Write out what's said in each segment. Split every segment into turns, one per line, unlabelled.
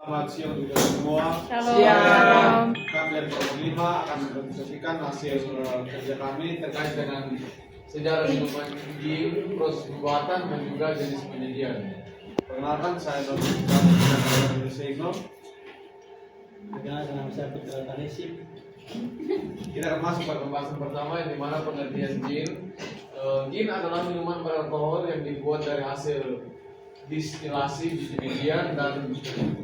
Selamat siang juga semua.
Shalom.
Kami dari kelompok 5 akan mendiskusikan hasil kerja kami terkait dengan sejarah minuman gin, proses pembuatan dan juga jenis penyajian. Perkenalkan, saya Dr. Indonesia Igno.
Perkenalkan, nama saya Putra Tanisip.
Kita akan masuk pada pembahasan pertama yang dimana pengertian gin. Gin adalah minuman beralkohol yang dibuat dari hasil distilasi biji-bijian dan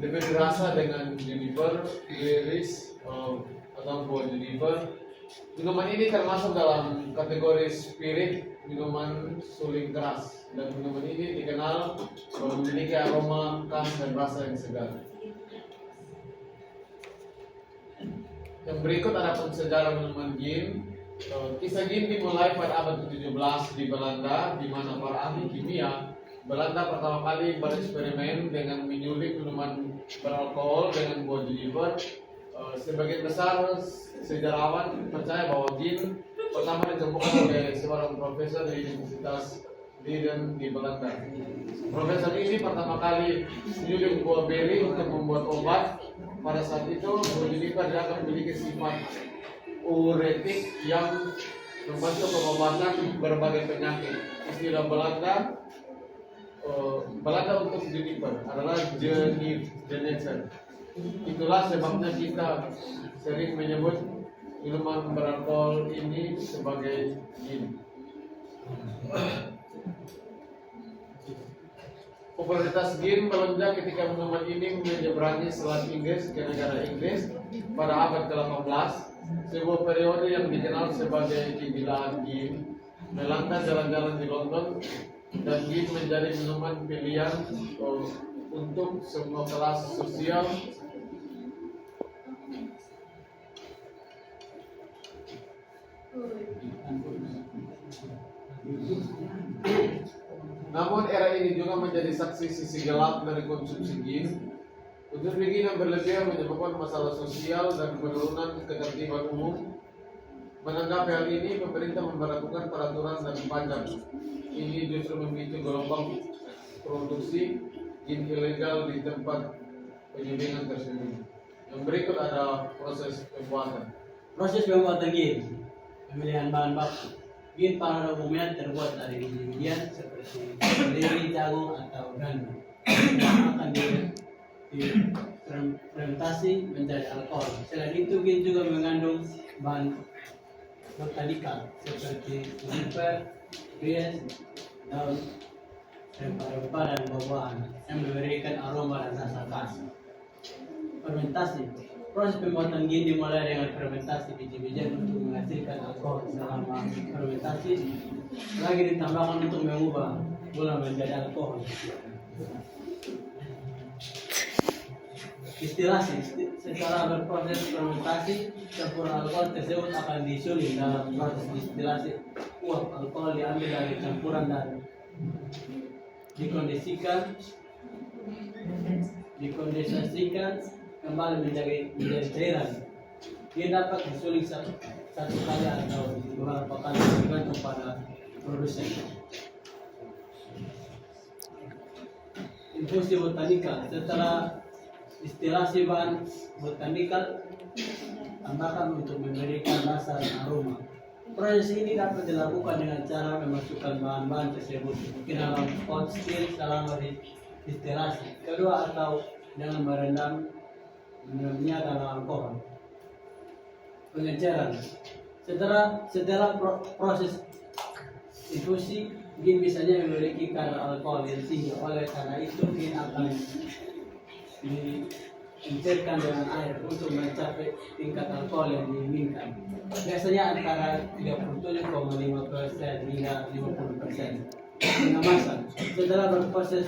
diberi rasa dengan juniper, iris, atau buah juniper. Minuman ini termasuk dalam kategori spirit, minuman suling keras, dan minuman ini dikenal memiliki aroma khas dan rasa yang segar. Yang berikut ada sejarah minuman gin. Kisah gin dimulai pada abad ke-17 di Belanda, di mana para ahli kimia Belanda pertama kali bereksperimen dengan menyuling minuman beralkohol dengan buah juniper. Sebagian besar sejarawan percaya bahwa gin pertama ditemukan oleh seorang profesor di Universitas Leiden di Belanda. Profesor ini pertama kali menyuling buah beri untuk membuat obat. Pada saat itu buah juniper akan memiliki sifat uretik yang membantu pengobatan berbagai penyakit. Istilah Belanda untuk juniper adalah Jenever. Itulah sebabnya kita sering menyebut minuman beralkohol ini sebagai gin. Popularitas gin melonjak ketika minuman ini menyeberangi Selat Inggris ke negara Inggris pada abad ke-18. Sebuah periode yang dikenal sebagai kegilaan gin melanda jalan-jalan di London, dan gin menjadi minuman pilihan untuk semua kelas sosial. Namun era ini juga menjadi saksi sisi gelap dari konsumsi gin. Konsumsi gin yang berlebihan menyebabkan masalah sosial dan penurunan ketertiban umum. Menanggapi hal ini, pemerintah memberlakukan peraturan dan pajak. Ini justru memicu gelombang produksi gin ilegal di tempat penyulingan tersebut. Yang berikut ada proses pembuatan.
Proses pembuatan gin. Pemilihan bahan baku. Gin pada umumnya terbuat dari biji-bijian seperti seledri, jagung, atau gandum yang akan difermentasi menjadi alkohol. Selain itu, gin juga mengandung bahan botanikal seperti juniper, iris, daun, rempah-rempah dan buah-buahan yang memberikan aroma dan rasa khas. Fermentasi. Proses pembuatan gin dimulai dengan fermentasi biji-bijian untuk menghasilkan alkohol. Selama fermentasi lagi ditambahkan untuk mengubah gula menjadi alkohol. Distilasi. Setelah berproses fermentasi, campuran alkohol tersebut akan disuling. Dalam proses distilasi, uap alkohol diambil dari campuran dan dikondensasikan kembali menjadi cairan. Dia dapat disuling satu kali atau beberapa kali tergantung pada produsen. Infusi botanikal. Setelah distilasi bahan botanikal, tambahkan untuk memberikan rasa dan aroma. Proses ini dapat dilakukan dengan cara memasukkan bahan-bahan tersebut ke dalam pot stir selama distilasi. Kedua, atau dengan merendam minumnya dalam alkohol. Pengenceran. Setelah proses infusi, gin biasanya memiliki kadar alkohol yang tinggi. Oleh karena itu, gin akan diencerkan dengan air untuk mencapai tingkat alkohol yang diinginkan. Biasanya antara 37,5% hingga 50%. Pengemasan. Setelah berproses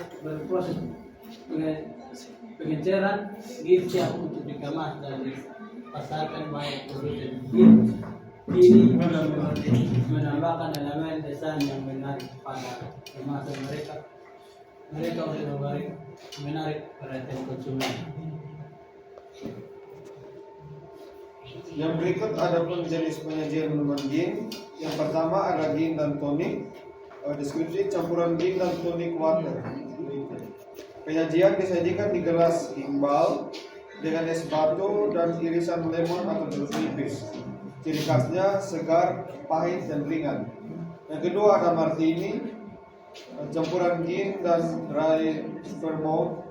pengenceran, gin siap untuk dikemas dan dipasarkan baik produsen. Ini menambahkan elemen desain yang menarik pada kemasan mereka untuk menarik perhatian konsumen.
Yang berikut ada pun jenis penyajian minuman gin. Yang pertama ada gin dan tonik. Deskripsi campuran gin dan tonic water.
Penyajian disajikan di gelas gimbal dengan es batu dan irisan lemon atau jeruk nipis. Ciri khasnya segar, pahit, dan ringan. Yang kedua ada martini, campuran gin dan dry vermouth.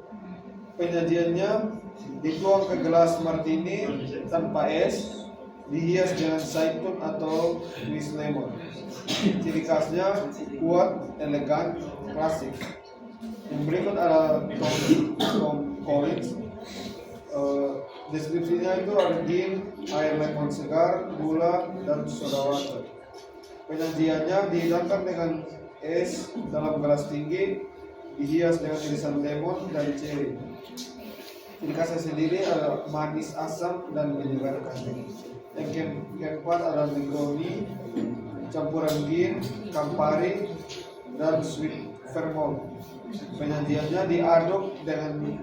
Penyajiannya dituang ke gelas martini tanpa es, dihias dengan zaitun atau twist lemon. Ciri khasnya kuat, elegan, klasik. Yang berikut ada Tom Collins. Deskripsinya itu ada gin, air lemon segar, gula, dan soda water. Penyajiannya dihidangkan dengan es dalam gelas tinggi, dihias dengan irisan lemon dan cherry. Ciri khasnya sendiri ada manis, asam, dan menyegarkan. Yang keempat ada Negroni, campuran gin, Campari, dan sweet vermouth. Penyajiannya diaduk dengan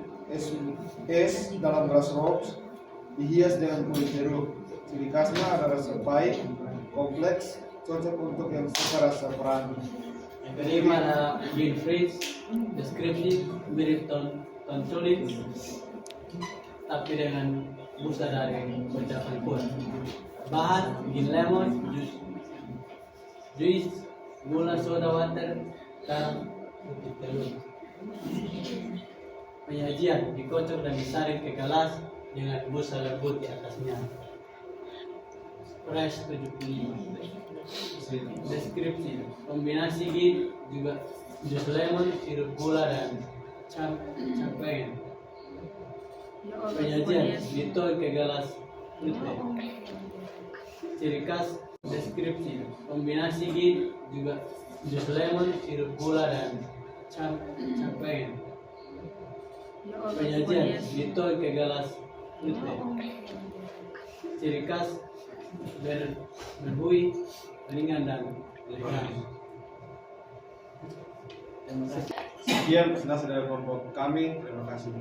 es dalam gelas rocks, dihias dengan kulit jeruk. Ciri khasnya ada rasa pahit, kompleks, cocok untuk yang suka rasa perani.
Yang kelima ada gin frizz, deskripsi mirip tonsolid, tapi dengan busa dari ucapan pun. Bahan gin lemon, juice, gula, soda water, garam, putih telur. Penyajian dikocok dan disaring ke gelas dengan busa lembut di atasnya. Price 75. Deskripsi kombinasi gin juga jus lemon, sirup gula, dan champagne. Penyajian dituang ke gelas putih. Ciri khas deskripsi kombinasi gin juga jus lemon, sirup gula, dan champagne. Penyajian dituang ke gelas putih. Ciri khas berbuih, ringan, dan elegan.
Sekian penjelasan dari kelompok kami. Terima kasih.